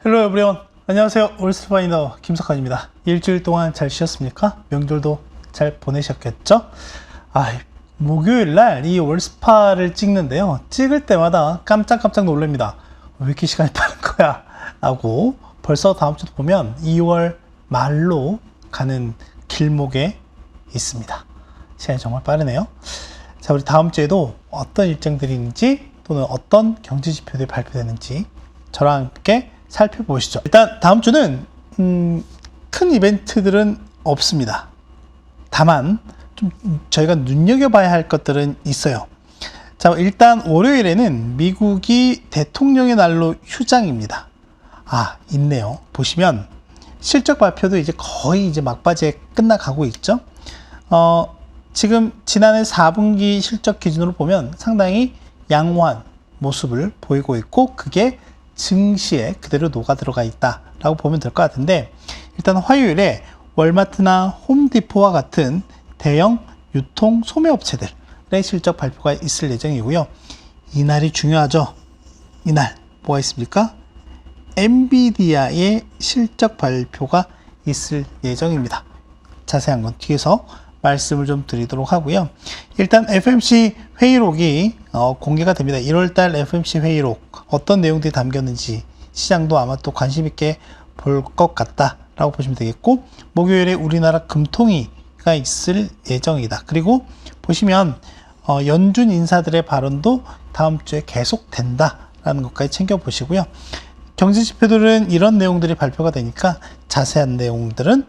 헬로 에브리원, 안녕하세요. 월스트파이너 김석환입니다. 일주일 동안 잘 쉬었습니까? 명절도 잘 보내셨겠죠? 목요일날 이 월스파를 찍는데요, 찍을 때마다 깜짝깜짝 놀랍니다. 왜 이렇게 시간이 빠른 거야? 라고. 벌써 다음 주도 보면 2월 말로 가는 길목에 있습니다. 시간이 정말 빠르네요. 자, 우리 다음 주에도 어떤 일정들이 있는지, 또는 어떤 경제 지표들이 발표되는지 저랑 함께 살펴보시죠. 일단 다음 주는 큰 이벤트들은 없습니다. 다만 좀 저희가 눈여겨봐야 할 것들은 있어요. 자, 일단 월요일에는 미국이 대통령의 날로 휴장입니다. 있네요. 보시면 실적 발표도 이제 거의 이제 막바지에 끝나가고 있죠. 지금 지난해 4분기 실적 기준으로 보면 상당히 양호한 모습을 보이고 있고, 그게 증시에 그대로 녹아 들어가 있다라고 보면 될 것 같은데, 일단 화요일에 월마트나 홈디포와 같은 대형 유통 소매업체들의 실적 발표가 있을 예정이고요. 이날이 중요하죠. 이날 뭐가 있습니까? 엔비디아의 실적 발표가 있을 예정입니다. 자세한 건 뒤에서 말씀을 좀 드리도록 하고요. 일단 FMC 회의록이 공개가 됩니다. 1월달 FMC 회의록 어떤 내용들이 담겼는지 시장도 아마 또 관심 있게 볼 것 같다라고 보시면 되겠고, 목요일에 우리나라 금통위가 있을 예정이다. 그리고 보시면 연준 인사들의 발언도 다음 주에 계속된다라는 것까지 챙겨보시고요. 경제 지표들은 이런 내용들이 발표가 되니까 자세한 내용들은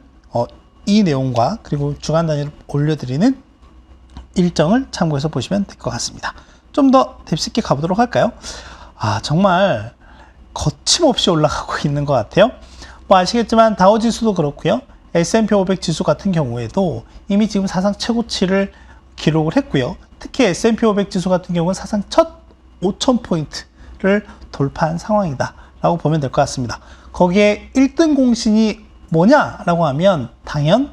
이 내용과 그리고 주간 단위로 올려드리는 일정을 참고해서 보시면 될 것 같습니다. 좀 더 딥스있게 가보도록 할까요? 정말 거침없이 올라가고 있는 것 같아요. 아시겠지만 다우지수도 그렇고요, S&P 500 지수 같은 경우에도 이미 지금 사상 최고치를 기록을 했고요. 특히 S&P 500 지수 같은 경우는 사상 첫 5,000포인트를 돌파한 상황이다 라고 보면 될 것 같습니다. 거기에 1등 공신이 뭐냐라고 하면 당연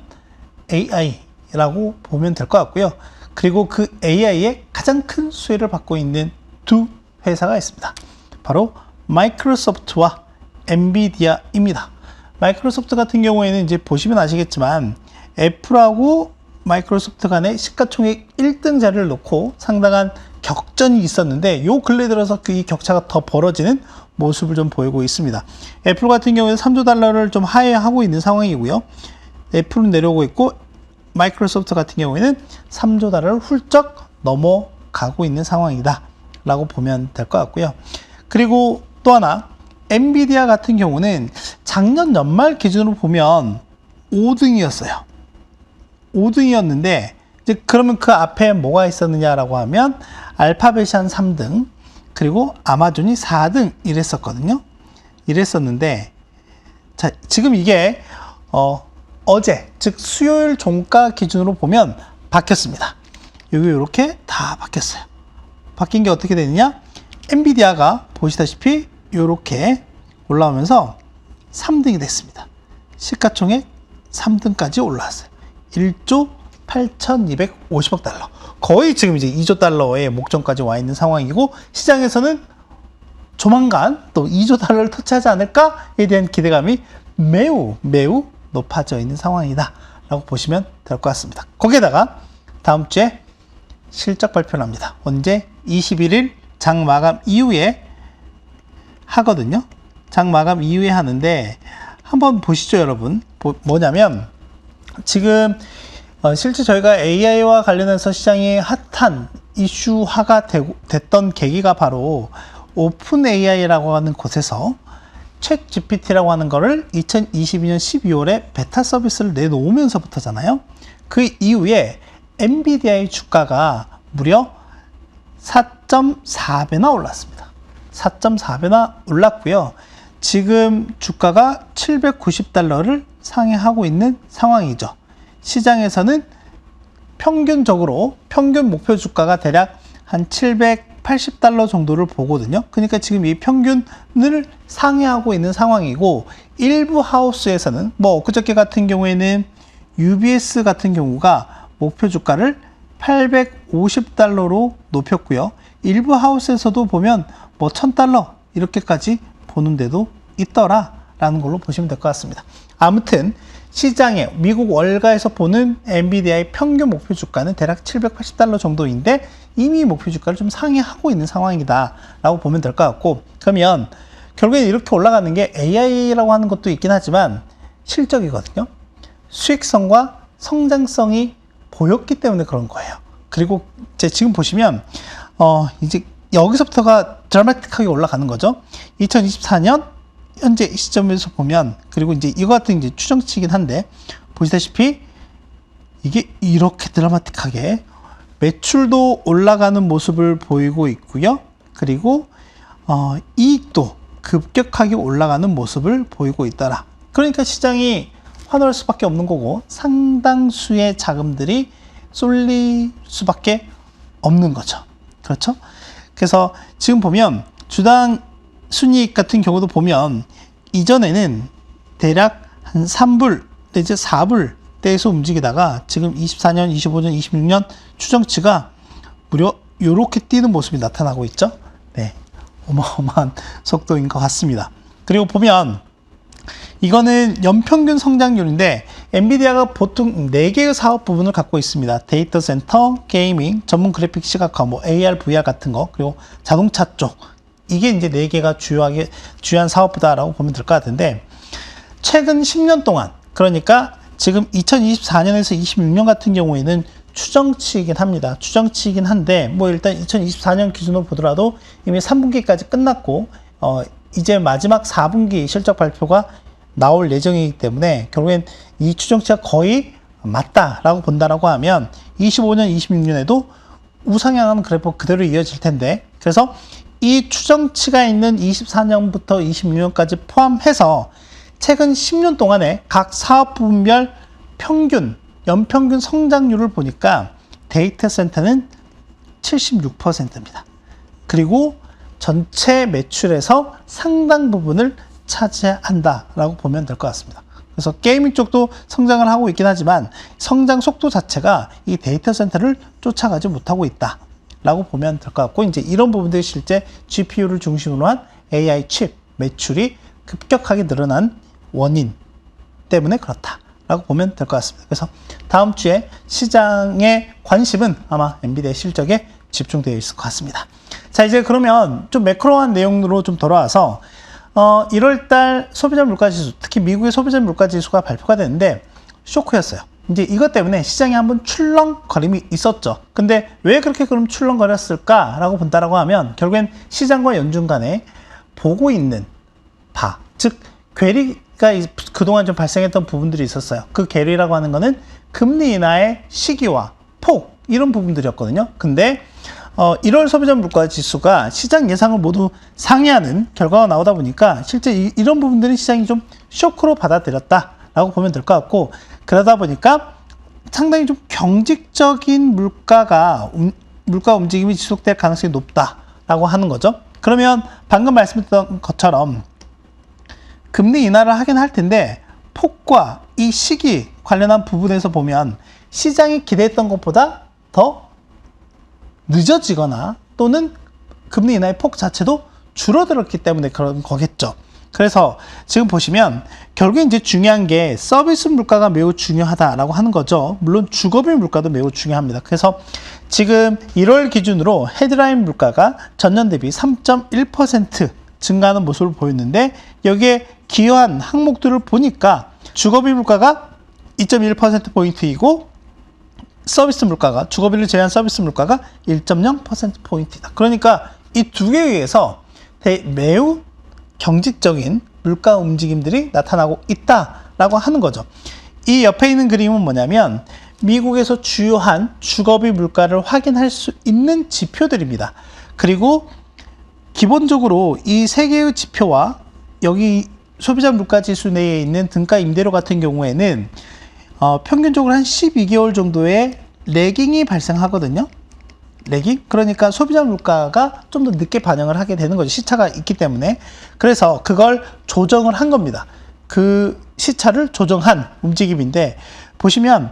AI라고 보면 될 것 같고요. 그리고 그 AI의 가장 큰 수혜를 받고 있는 두 회사가 있습니다. 바로 마이크로소프트와 엔비디아입니다. 마이크로소프트 같은 경우에는 이제 보시면 아시겠지만 애플하고 마이크로소프트 간의 시가총액 1등 자리를 놓고 상당한 격전이 있었는데, 요 근래 들어서 이 격차가 더 벌어지는 모습을 좀 보이고 있습니다. 애플 같은 경우에는 3조 달러를 좀 하회하고 있는 상황이고요. 애플은 내려오고 있고, 마이크로소프트 같은 경우에는 3조 달러를 훌쩍 넘어가고 있는 상황이다 라고 보면 될 것 같고요. 그리고 또 하나, 엔비디아 같은 경우는 작년 연말 기준으로 보면 5등이었어요. 5등이었는데 이제 그러면 그 앞에 뭐가 있었느냐라고 하면 알파벳이 한 3등, 그리고 아마존이 4등 이랬었거든요. 이랬었는데, 자, 지금 이게 어제, 즉 수요일 종가 기준으로 보면 바뀌었습니다. 여기 이렇게 다 바뀌었어요. 바뀐 게 어떻게 되느냐? 엔비디아가 보시다시피 이렇게 올라오면서 3등이 됐습니다. 시가총액 3등까지 올라왔어요. 1조 8,250억 달러. 거의 지금 이제 2조 달러의 목전까지 와 있는 상황이고, 시장에서는 조만간 또 2조 달러를 터치하지 않을까에 대한 기대감이 매우 높아져 있는 상황이다 라고 보시면 될 것 같습니다. 거기에다가 다음 주에 실적 발표를 합니다. 언제? 21일 장 마감 이후에 하거든요. 장 마감 이후에 하는데, 한번 보시죠 여러분. 뭐냐면 지금 실제 저희가 AI와 관련해서 시장이 핫한 이슈화가 됐던 계기가 바로 오픈 AI라고 하는 곳에서 챗 GPT라고 하는 거를 2022년 12월에 베타 서비스를 내놓으면서부터잖아요. 그 이후에 엔비디아의 주가가 무려 4.4배나 올랐습니다. 4.4배나 올랐고요. 지금 주가가 790달러를 상회하고 있는 상황이죠. 시장에서는 평균적으로 평균 목표 주가가 대략 한 780달러 정도를 보거든요. 그러니까 지금 이 평균을 상회하고 있는 상황이고, 일부 하우스에서는 엊그저께 같은 경우에는 UBS 같은 경우가 목표 주가를 850달러로 높였고요. 일부 하우스에서도 보면 $1000 이렇게까지 보는 데도 있더라라는 걸로 보시면 될 것 같습니다. 아무튼 시장에 미국 월가에서 보는 엔비디아의 평균 목표 주가는 대략 $780 정도인데 이미 목표 주가를 좀 상회하고 있는 상황이다 라고 보면 될 것 같고, 그러면 결국에 이렇게 올라가는 게 AI라고 하는 것도 있긴 하지만 실적이거든요. 수익성과 성장성이 보였기 때문에 그런 거예요. 그리고 이제 지금 보시면 이제 여기서부터가 드라마틱하게 올라가는 거죠. 2024년 현재 시점에서 보면, 그리고 이제 이거 같은 이제 추정치이긴 한데, 보시다시피 이게 이렇게 드라마틱하게 매출도 올라가는 모습을 보이고 있고요. 그리고 이익도 급격하게 올라가는 모습을 보이고 있더라. 그러니까 시장이 환호할 수밖에 없는 거고 상당수의 자금들이 쏠릴 수밖에 없는 거죠. 그렇죠? 그래서 지금 보면 주당 순이익 같은 경우도 보면 이전에는 대략 한 3불 내지 4불 대에서 움직이다가 지금 24년, 25년, 26년 추정치가 무려 이렇게 뛰는 모습이 나타나고 있죠. 네, 어마어마한 속도인 것 같습니다. 그리고 보면 이거는 연평균 성장률인데 엔비디아가 보통 4개의 사업 부분을 갖고 있습니다. 데이터 센터, 게이밍, 전문 그래픽 시각화, 뭐 AR, VR 같은 거, 그리고 자동차 쪽. 이게 이제 4개가 주요한 사업부다라고 보면 될 것 같은데, 최근 10년 동안, 그러니까 지금 2024년에서 26년 같은 경우에는 추정치이긴 합니다. 추정치이긴 한데, 뭐 일단 2024년 기준으로 보더라도 이미 3분기까지 끝났고, 이제 마지막 4분기 실적 발표가 나올 예정이기 때문에 결국엔 이 추정치가 거의 맞다라고 본다라고 하면 25년, 26년에도 우상향하는 그래프 그대로 이어질 텐데, 그래서 이 추정치가 있는 24년부터 26년까지 포함해서 최근 10년 동안에 각 사업 부분별 평균, 연평균 성장률을 보니까 데이터 센터는 76%입니다. 그리고 전체 매출에서 상당 부분을 차지한다라고 보면 될 것 같습니다. 그래서 게이밍 쪽도 성장을 하고 있긴 하지만 성장 속도 자체가 이 데이터 센터를 쫓아가지 못하고 있다 라고 보면 될 것 같고, 이제 이런 부분들이 실제 GPU를 중심으로 한 AI 칩 매출이 급격하게 늘어난 원인 때문에 그렇다라고 보면 될 것 같습니다. 그래서 다음 주에 시장의 관심은 아마 엔비디아 실적에 집중되어 있을 것 같습니다. 자, 이제 그러면 좀 매크로한 내용으로 좀 돌아와서 1월달 소비자 물가지수, 특히 미국의 소비자 물가지수가 발표가 됐는데 쇼크였어요. 이제 이것 때문에 시장에 한번 출렁거림이 있었죠. 근데 왜 그렇게 그럼 출렁거렸을까라고 본다라고 하면 결국엔 시장과 연준 간에 보고 있는 바, 즉 괴리가 그동안 좀 발생했던 부분들이 있었어요. 그 괴리라고 하는 거는 금리 인하의 시기와 폭, 이런 부분들이었거든요. 근데 1월 소비자 물가 지수가 시장 예상을 모두 상회하는 결과가 나오다 보니까 실제 이런 부분들은 시장이 좀 쇼크로 받아들였다라고 보면 될 것 같고, 그러다 보니까 상당히 좀 경직적인 물가 움직임이 지속될 가능성이 높다라고 하는 거죠. 그러면 방금 말씀드렸던 것처럼 금리 인하를 하긴 할 텐데 폭과 이 시기 관련한 부분에서 보면 시장이 기대했던 것보다 더 늦어지거나 또는 금리 인하의 폭 자체도 줄어들었기 때문에 그런 거겠죠. 그래서 지금 보시면 결국에 이제 중요한 게 서비스 물가가 매우 중요하다라고 하는 거죠. 물론 주거비 물가도 매우 중요합니다. 그래서 지금 1월 기준으로 헤드라인 물가가 전년 대비 3.1% 증가하는 모습을 보였는데, 여기에 기여한 항목들을 보니까 주거비 물가가 2.1%포인트이고 서비스 물가가, 주거비를 제외한 서비스 물가가 1.0%포인트이다. 그러니까 이 두 개에 의해서 매우 경직적인 물가 움직임들이 나타나고 있다라고 하는 거죠. 이 옆에 있는 그림은 뭐냐면 미국에서 주요한 주거비 물가를 확인할 수 있는 지표들입니다. 그리고 기본적으로 이 세 개의 지표와 여기 소비자 물가 지수 내에 있는 등가 임대료 같은 경우에는 평균적으로 한 12개월 정도의 레깅이 발생하거든요. 레깅? 그러니까 소비자 물가가 좀 더 늦게 반영을 하게 되는 거죠. 시차가 있기 때문에. 그래서 그걸 조정을 한 겁니다. 그 시차를 조정한 움직임인데, 보시면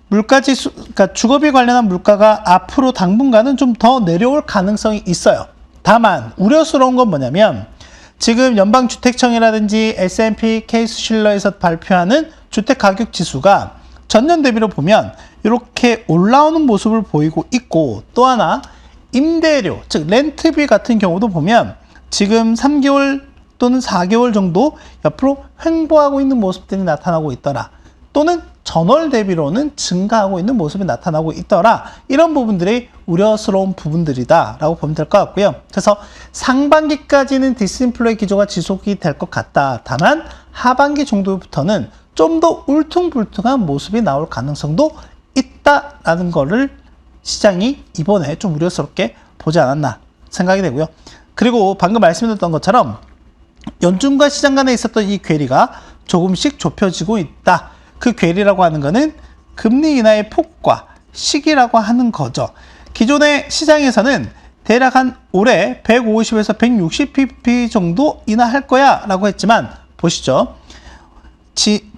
물가지수, 그러니까 주거비 관련한 물가가 앞으로 당분간은 좀 더 내려올 가능성이 있어요. 다만 우려스러운 건 뭐냐면 지금 연방주택청이라든지 S&P 케이스슐러에서 발표하는 주택가격지수가 전년 대비로 보면 이렇게 올라오는 모습을 보이고 있고, 또 하나 임대료, 즉 렌트비 같은 경우도 보면 지금 3개월 또는 4개월 정도 옆으로 횡보하고 있는 모습들이 나타나고 있더라. 또는 전월 대비로는 증가하고 있는 모습이 나타나고 있더라. 이런 부분들이 우려스러운 부분들이다 라고 보면 될 것 같고요. 그래서 상반기까지는 디스인플레 기조가 지속이 될 것 같다. 다만 하반기 정도부터는 좀 더 울퉁불퉁한 모습이 나올 가능성도 있다라는 거를 시장이 이번에 좀 우려스럽게 보지 않았나 생각이 되고요. 그리고 방금 말씀드렸던 것처럼 연준과 시장 간에 있었던 이 괴리가 조금씩 좁혀지고 있다. 그 괴리라고 하는 거는 금리 인하의 폭과 시기라고 하는 거죠. 기존의 시장에서는 대략 한 올해 150에서 160pp 정도 인하할 거야 라고 했지만, 보시죠.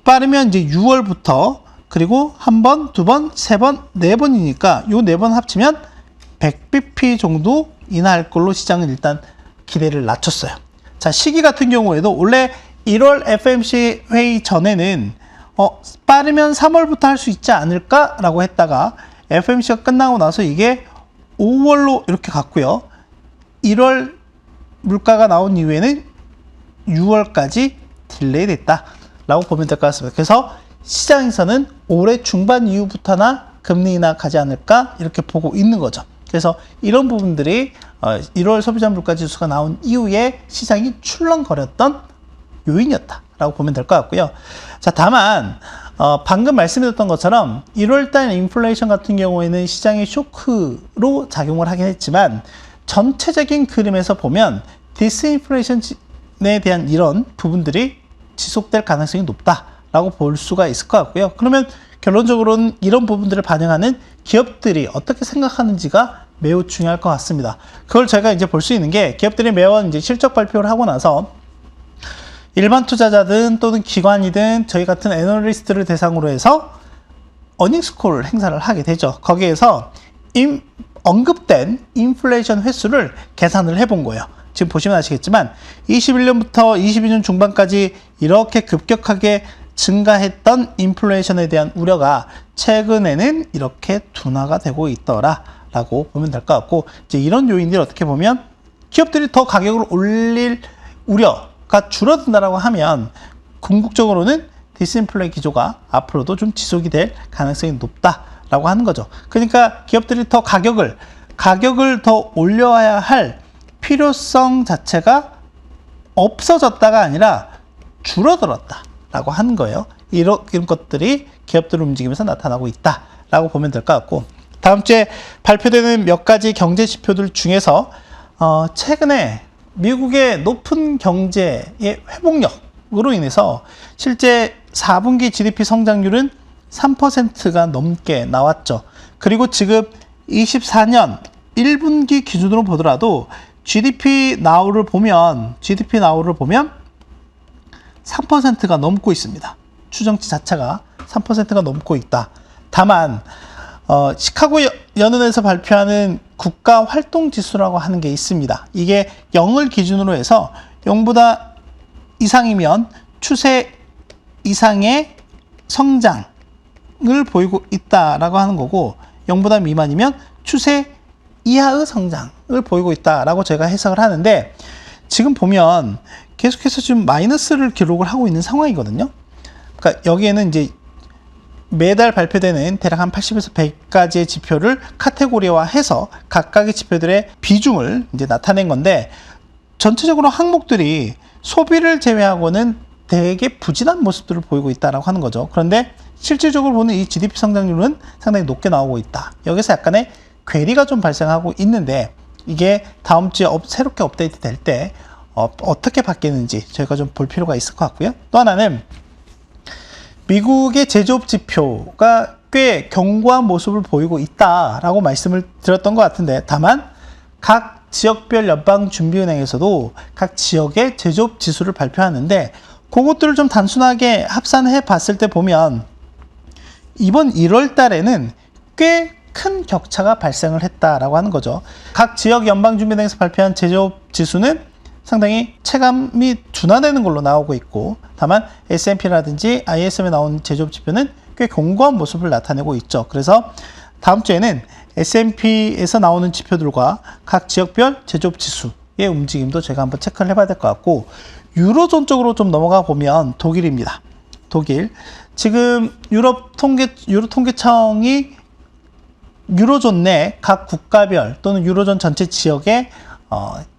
빠르면 이제 6월부터 그리고 한 번, 두 번, 세 번, 네 번이니까 요 네 번 합치면 100bp 정도 인하할 걸로 시장은 일단 기대를 낮췄어요. 자, 시기 같은 경우에도 원래 1월 FOMC 회의 전에는 빠르면 3월부터 할 수 있지 않을까라고 했다가 FOMC가 끝나고 나서 이게 5월로 이렇게 갔고요. 1월 물가가 나온 이후에는 6월까지 딜레이 됐다라고 보면 될 것 같습니다. 그래서 시장에서는 올해 중반 이후부터나 금리 인하 가지 않을까 이렇게 보고 있는 거죠. 그래서 이런 부분들이 1월 소비자 물가 지수가 나온 이후에 시장이 출렁거렸던 요인이었다라고 보면 될 것 같고요. 자, 다만 방금 말씀드렸던 것처럼 1월달 인플레이션 같은 경우에는 시장의 쇼크로 작용을 하긴 했지만, 전체적인 그림에서 보면 디스인플레이션에 대한 이런 부분들이 지속될 가능성이 높다라고 볼 수가 있을 것 같고요. 그러면 결론적으로는 이런 부분들을 반영하는 기업들이 어떻게 생각하는지가 매우 중요할 것 같습니다. 그걸 저희가 이제 볼 수 있는 게, 기업들이 매번 이제 실적 발표를 하고 나서 일반 투자자든 또는 기관이든 저희 같은 애널리스트를 대상으로 해서 어닝스콜 행사를 하게 되죠. 거기에서 언급된 인플레이션 횟수를 계산을 해본 거예요. 지금 보시면 아시겠지만 21년부터 22년 중반까지 이렇게 급격하게 증가했던 인플레이션에 대한 우려가 최근에는 이렇게 둔화가 되고 있더라 라고 보면 될 것 같고, 이제 이런 요인들이 어떻게 보면 기업들이 더 가격을 올릴 우려가 줄어든다라고 하면 궁극적으로는 디스인플레 기조가 앞으로도 좀 지속이 될 가능성이 높다라고 하는 거죠. 그러니까 기업들이 더 가격을 더 올려야 할 필요성 자체가 없어졌다가 아니라 줄어들었다라고 하는 거예요. 이런 것들이 기업들을 움직이면서 나타나고 있다라고 보면 될 것 같고, 다음 주에 발표되는 몇 가지 경제 지표들 중에서 최근에 미국의 높은 경제의 회복력으로 인해서 실제 4분기 GDP 성장률은 3%가 넘게 나왔죠. 그리고 지금 24년 1분기 기준으로 보더라도 GDP 나우를 보면 3%가 넘고 있습니다. 추정치 자체가 3%가 넘고 있다. 다만 시카고 연은에서 발표하는 국가 활동 지수라고 하는 게 있습니다. 이게 0을 기준으로 해서 0보다 이상이면 추세 이상의 성장을 보이고 있다라고 하는 거고, 0보다 미만이면 추세 이하의 성장을 보이고 있다라고 제가 해석을 하는데, 지금 보면 계속해서 지금 마이너스를 기록을 하고 있는 상황이거든요. 그러니까 여기에는 이제 매달 발표되는 대략 한 80에서 100가지의 지표를 카테고리화해서 각각의 지표들의 비중을 이제 나타낸 건데, 전체적으로 항목들이 소비를 제외하고는 되게 부진한 모습들을 보이고 있다라고 하는 거죠. 그런데 실질적으로 보는 이 GDP 성장률은 상당히 높게 나오고 있다. 여기서 약간의 괴리가 좀 발생하고 있는데, 이게 다음 주에 새롭게 업데이트 될 때 어떻게 바뀌는지 저희가 좀 볼 필요가 있을 것 같고요. 또 하나는 미국의 제조업 지표가 꽤 견고한 모습을 보이고 있다라고 말씀을 드렸던 것 같은데, 다만 각 지역별 연방준비은행에서도 각 지역의 제조업 지수를 발표하는데, 그것들을 좀 단순하게 합산해 봤을 때 보면 이번 1월 달에는 꽤 큰 격차가 발생을 했다라고 하는 거죠. 각 지역 연방준비은행에서 발표한 제조업 지수는 상당히 체감이 둔화되는 걸로 나오고 있고, 다만 S&P라든지 ISM에 나온 제조업 지표는 꽤 견고한 모습을 나타내고 있죠. 그래서 다음 주에는 S&P에서 나오는 지표들과 각 지역별 제조업 지수의 움직임도 제가 한번 체크를 해봐야 될 것 같고, 유로존 쪽으로 좀 넘어가 보면 독일입니다. 독일. 지금 유로 통계청이 유로존 내 각 국가별 또는 유로존 전체 지역의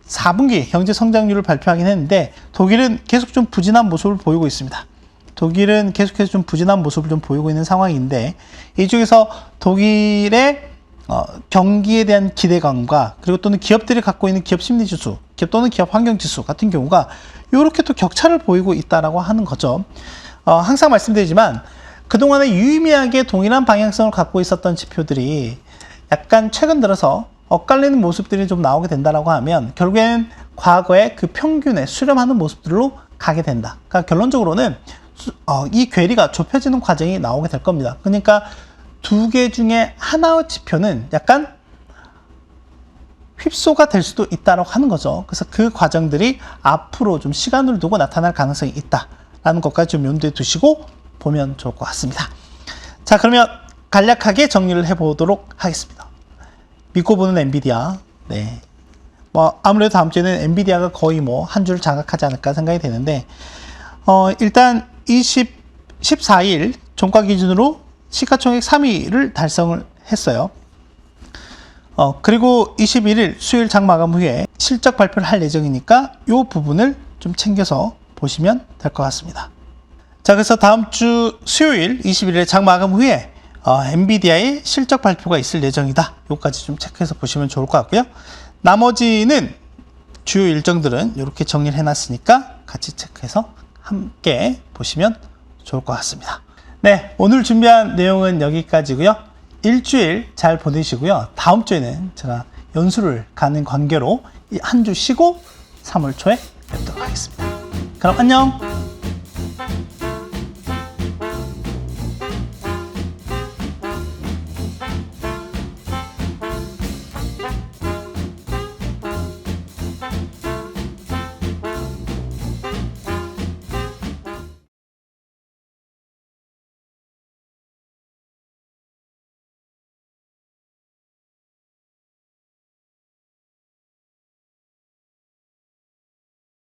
4분기 경제 성장률을 발표하긴 했는데, 독일은 계속 좀 부진한 모습을 보이고 있습니다. 독일은 계속해서 좀 부진한 모습을 좀 보이고 있는 상황인데, 이 중에서 독일의 경기에 대한 기대감과 그리고 또는 기업들이 갖고 있는 기업 심리 지수, 기업 또는 기업 환경 지수 같은 경우가 이렇게 또 격차를 보이고 있다라고 하는 거죠. 항상 말씀드리지만 그동안에 유의미하게 동일한 방향성을 갖고 있었던 지표들이 약간 최근 들어서 엇갈리는 모습들이 좀 나오게 된다라고 하면 결국에는 과거의 그 평균에 수렴하는 모습들로 가게 된다. 그러니까 결론적으로는 이 괴리가 좁혀지는 과정이 나오게 될 겁니다. 그러니까 두 개 중에 하나의 지표는 약간 휩소가 될 수도 있다고 하는 거죠. 그래서 그 과정들이 앞으로 좀 시간을 두고 나타날 가능성이 있다라는 것까지 좀 염두에 두시고 보면 좋을 것 같습니다. 자, 그러면 간략하게 정리를 해보도록 하겠습니다. 믿고 보는 엔비디아. 네. 아무래도 다음 주에는 엔비디아가 거의 한 줄 장악하지 않을까 생각이 되는데, 일단 14일 종가 기준으로 시가총액 3위를 달성을 했어요. 그리고 21일 수요일 장 마감 후에 실적 발표를 할 예정이니까 이 부분을 좀 챙겨서 보시면 될 것 같습니다. 자, 그래서 다음 주 수요일 21일 장 마감 후에 엔비디아의 실적 발표가 있을 예정이다. 요까지 좀 체크해서 보시면 좋을 것 같고요. 나머지는 주요 일정들은 이렇게 정리를 해놨으니까 같이 체크해서 함께 보시면 좋을 것 같습니다. 네, 오늘 준비한 내용은 여기까지고요. 일주일 잘 보내시고요. 다음 주에는 제가 연수를 가는 관계로 한 주 쉬고 3월 초에 뵙도록 하겠습니다. 그럼 안녕!